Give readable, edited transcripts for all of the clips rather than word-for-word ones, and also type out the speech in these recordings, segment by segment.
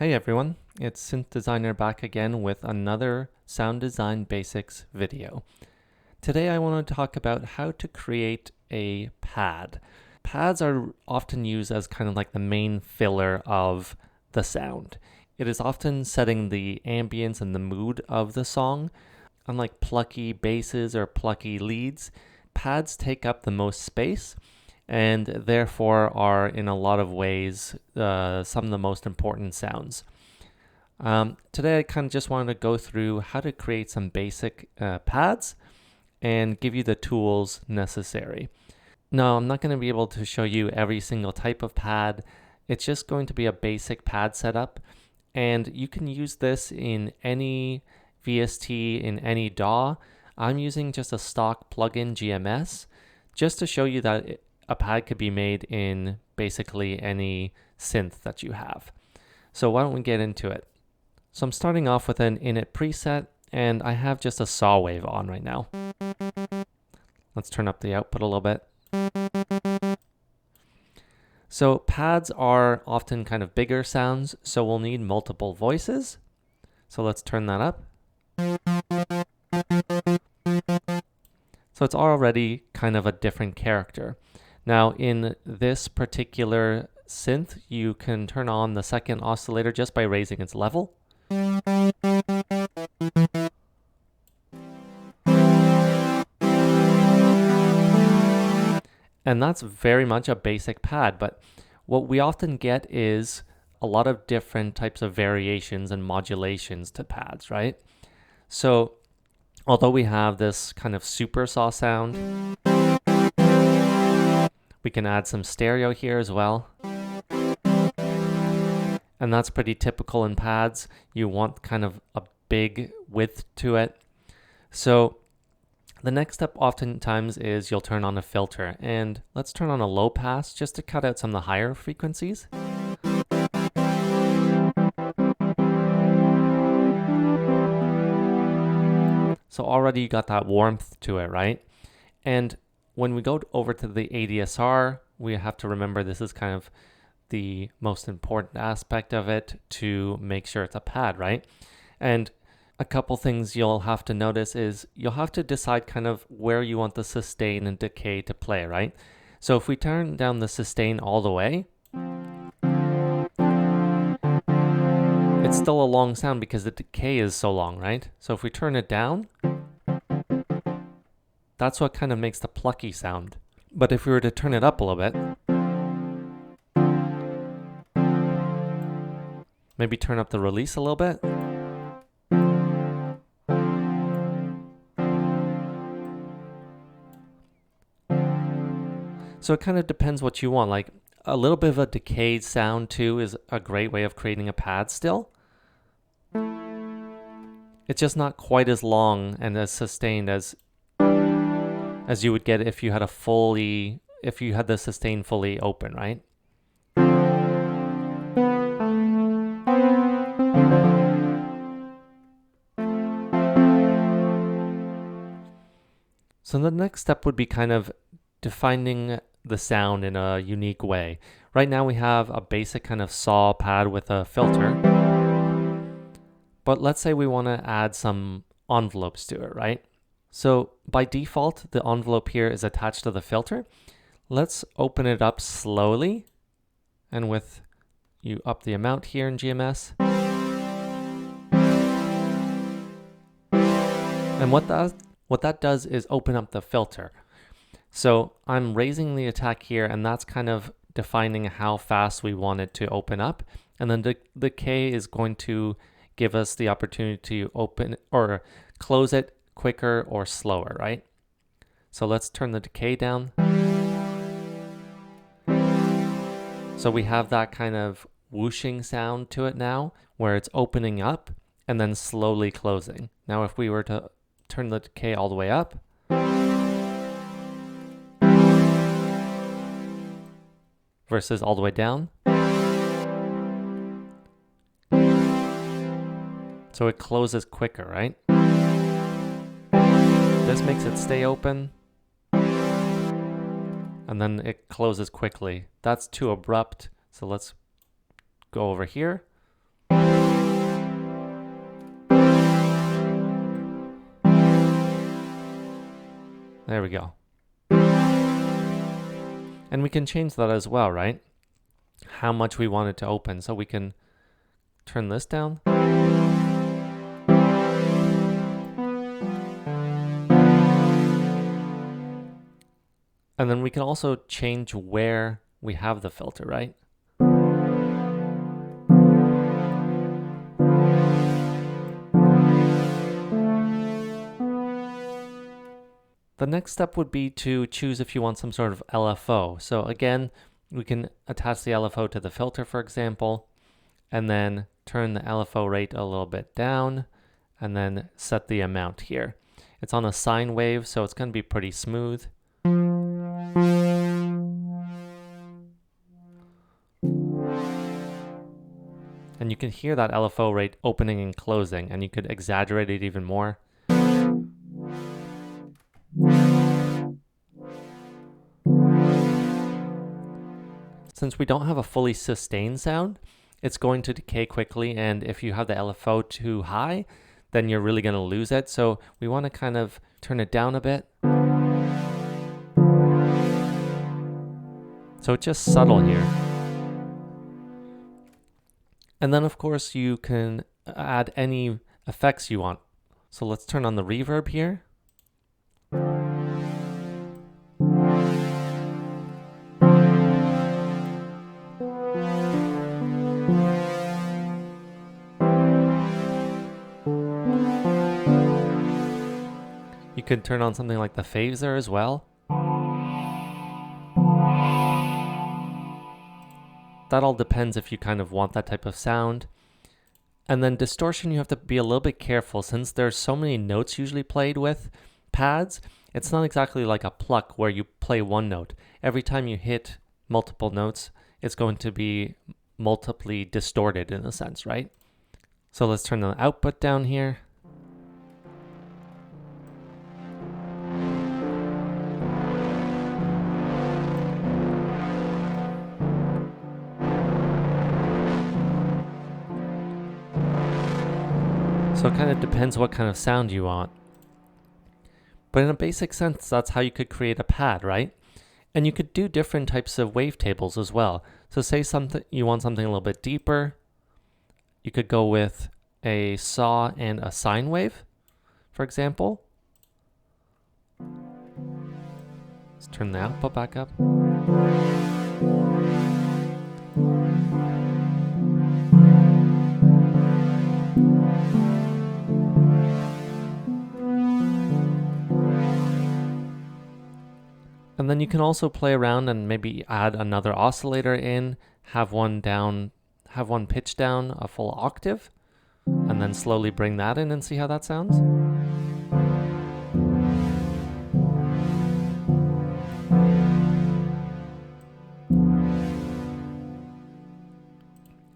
Hey everyone, it's Synth Designer back again with another Sound Design Basics video. Today I want to talk about how to create a pad. Pads are often used as kind of like the main filler of the sound. It is often setting the ambience and the mood of the song. Unlike plucky basses or plucky leads, pads take up the most space and therefore are in a lot of ways some of the most important sounds. Today I kind of just wanted to go through how to create some basic pads and give you the tools necessary. No, I'm not going to be able to show you every single type of pad. It's just going to be a basic pad setup, and you can use this in any VST, in any DAW. I'm using just a stock plugin GMS just to show you that a pad could be made in basically any synth that you have. So why don't we get into it? So I'm starting off with an init preset, and I have just a saw wave on right now. Let's turn up the output a little bit. So pads are often kind of bigger sounds, so we'll need multiple voices. So let's turn that up. So it's already kind of a different character. Now in this particular synth, you can turn on the second oscillator just by raising its level. And that's very much a basic pad, but what we often get is a lot of different types of variations and modulations to pads, right? So although we have this kind of super saw sound, we can add some stereo here as well. And that's pretty typical in pads. You want kind of a big width to it. So the next step oftentimes is you'll turn on a filter, and let's turn on a low pass just to cut out some of the higher frequencies. So already you got that warmth to it, right? And when we go over to the ADSR, we have to remember this is kind of the most important aspect of it to make sure it's a pad, right? And a couple things you'll have to notice is you'll have to decide kind of where you want the sustain and decay to play, right? So if we turn down the sustain all the way, it's still a long sound because the decay is so long, right? So if we turn it down, that's what kind of makes the plucky sound. But if we were to turn it up a little bit, maybe turn up the release a little bit, so it kind of depends what you want. Like a little bit of a decayed sound too is a great way of creating a pad still. It's just not quite as long and as sustained as you would get if you had the sustain fully open, right? So the next step would be kind of defining the sound in a unique way. Right now we have a basic kind of saw pad with a filter, but let's say we want to add some envelopes to it, right? So by default, the envelope here is attached to the filter. Let's open it up slowly, and with you up the amount here in GMS. And what that does is open up the filter. So I'm raising the attack here, and that's kind of defining how fast we want it to open up. And then the decay is going to give us the opportunity to open or close it quicker or slower, right? So let's turn the decay down. So we have that kind of whooshing sound to it now, where it's opening up and then slowly closing. Now if we were to turn the decay all the way up, versus all the way down. So it closes quicker, right? This makes it stay open, and then it closes quickly. That's too abrupt, so let's go over here. There we go. And we can change that as well, right? How much we want it to open. So we can turn this down. And then we can also change where we have the filter, right? The next step would be to choose if you want some sort of LFO. So again, we can attach the LFO to the filter, for example, and then turn the LFO rate a little bit down, and then set the amount here. It's on a sine wave, so it's going to be pretty smooth. And you can hear that LFO rate opening and closing, and you could exaggerate it even more. Since we don't have a fully sustained sound, it's going to decay quickly, and if you have the LFO too high, then you're really going to lose it. So we want to kind of turn it down a bit. So it's just subtle here. And then of course you can add any effects you want. So let's turn on the reverb here. You could turn on something like the phaser as well. That all depends if you kind of want that type of sound. And then distortion, you have to be a little bit careful since there's so many notes usually played with pads. It's not exactly like a pluck where you play one note. Every time you hit multiple notes, it's going to be multiply distorted in a sense, right? So let's turn the output down here. So it kind of depends what kind of sound you want. But in a basic sense, that's how you could create a pad, right? And you could do different types of wavetables as well. So say you want something a little bit deeper. You could go with a saw and a sine wave, for example. Let's turn the output back up. And then you can also play around and maybe add another oscillator in, have one pitch down a full octave, and then slowly bring that in and see how that sounds.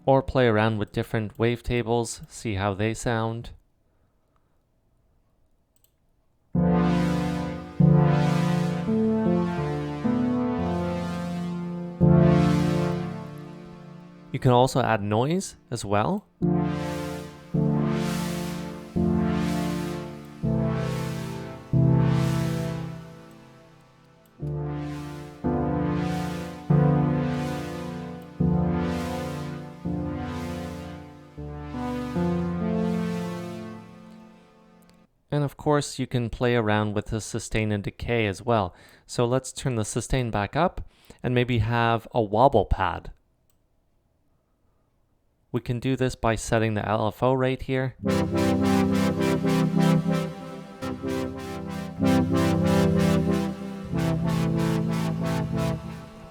Or play around with different wavetables, see how they sound. You can also add noise as well. And of course, you can play around with the sustain and decay as well. So let's turn the sustain back up and maybe have a wobble pad. We can do this by setting the LFO rate here.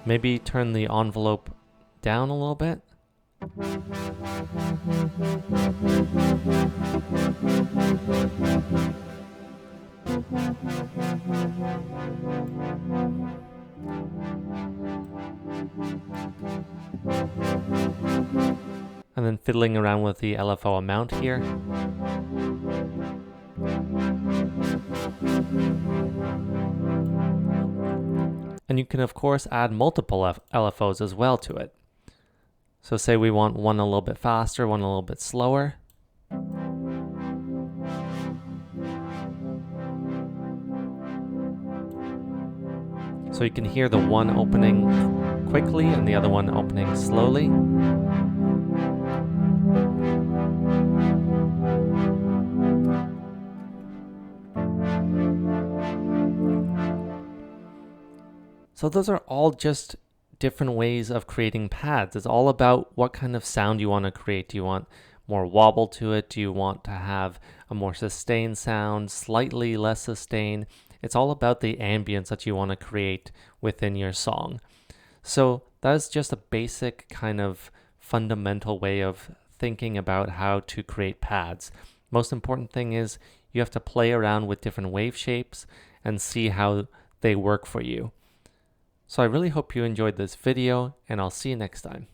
Maybe turn the envelope down a little bit. And then fiddling around with the LFO amount here. And you can of course add multiple LFOs as well to it. So say we want one a little bit faster, one a little bit slower. So you can hear the one opening quickly and the other one opening slowly. So those are all just different ways of creating pads. It's all about what kind of sound you want to create. Do you want more wobble to it? Do you want to have a more sustained sound, slightly less sustained? It's all about the ambience that you want to create within your song. So that's just a basic kind of fundamental way of thinking about how to create pads. Most important thing is you have to play around with different wave shapes and see how they work for you. So I really hope you enjoyed this video, and I'll see you next time.